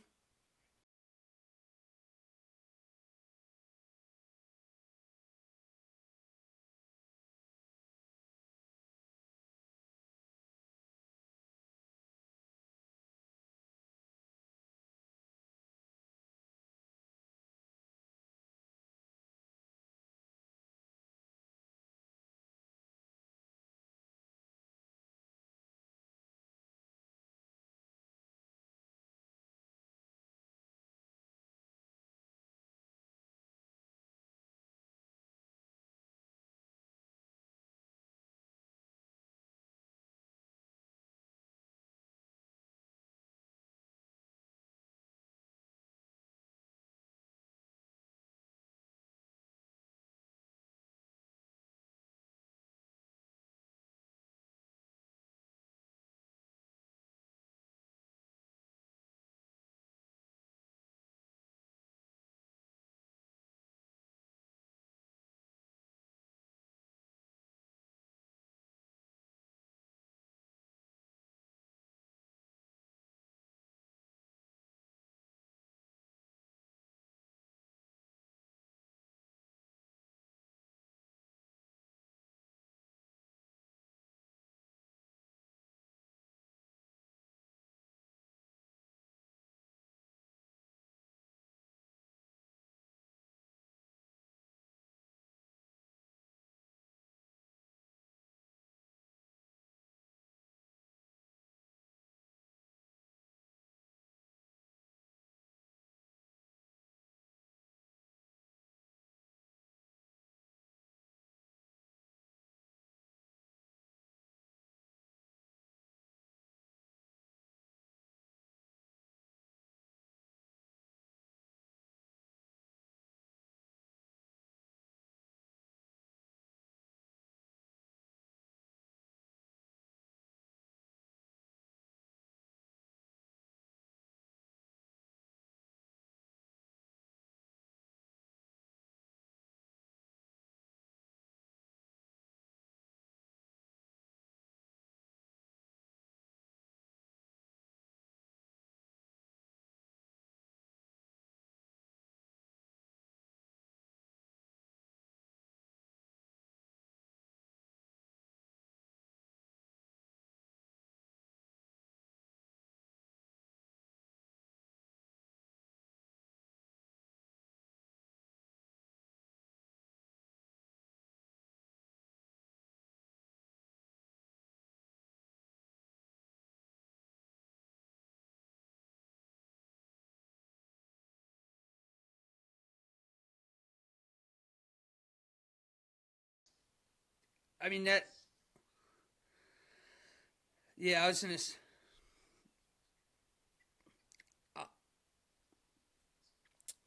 I mean that. Yeah, I was gonna. Uh,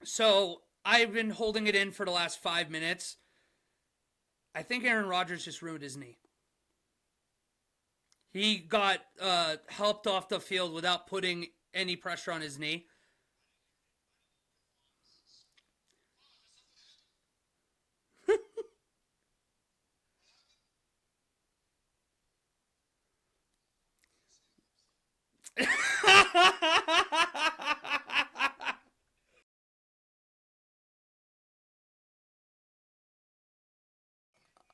so I've been holding it in for the last 5 minutes. I think Aaron Rodgers just ruined his knee. He got helped off the field without putting any pressure on his knee.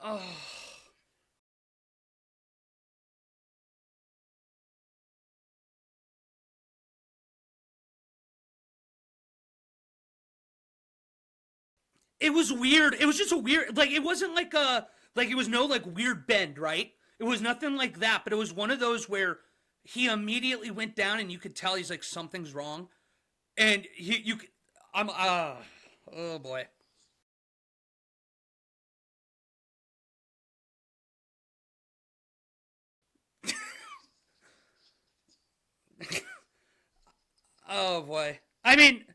Oh. It was weird. It was just a weird, like it wasn't like it was no like weird bend, right? It was nothing like that, but it was one of those where he immediately went down and you could tell he's like something's wrong, and I'm oh boy. Oh boy. I mean,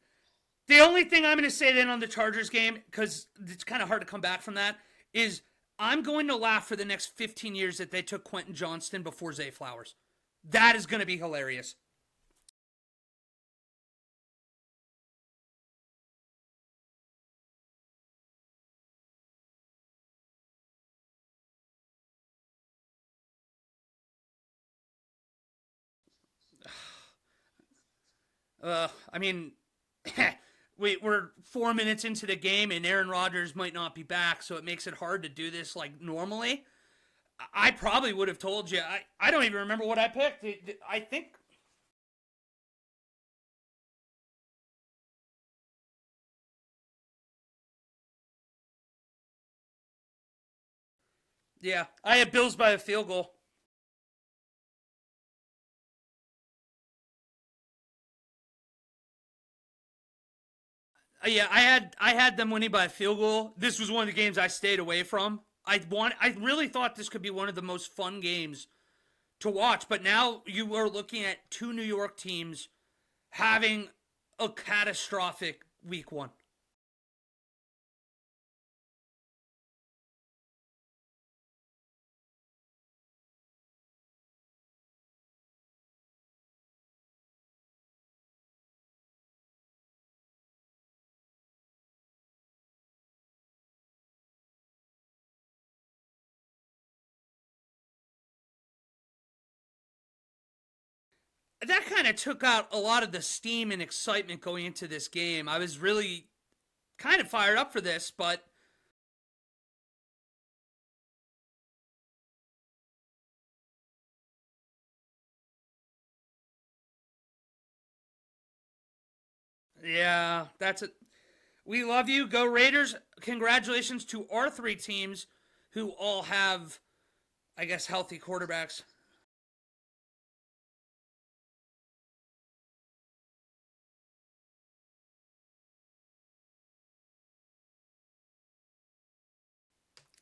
the only thing I'm going to say then on the Chargers game, because it's kind of hard to come back from that, is I'm going to laugh for the next 15 years that they took Quentin Johnston before Zay Flowers. That is going to be hilarious. I mean, we're 4 minutes into the game and Aaron Rodgers might not be back, so it makes it hard to do this like normally. I probably would have told you. I don't even remember what I picked. I think. Yeah, I had Bills by a field goal. Yeah, I had them winning by a field goal. This was one of the games I stayed away from. I really thought this could be one of the most fun games to watch, but now you are looking at two New York teams having a catastrophic week one. That kind of took out a lot of the steam and excitement going into this game. I was really kind of fired up for this, but yeah, that's it. We love you. Go Raiders. Congratulations to our three teams who all have, I guess, healthy quarterbacks.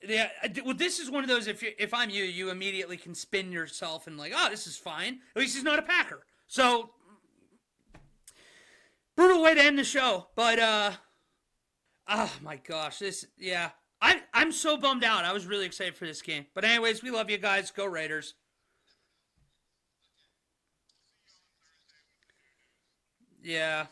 Yeah, well, this is one of those. If I'm you, you immediately can spin yourself and like, oh, this is fine. At least he's not a Packer. So brutal way to end the show. But oh my gosh, this yeah. I'm so bummed out. I was really excited for this game. But anyways, we love you guys. Go Raiders. Yeah.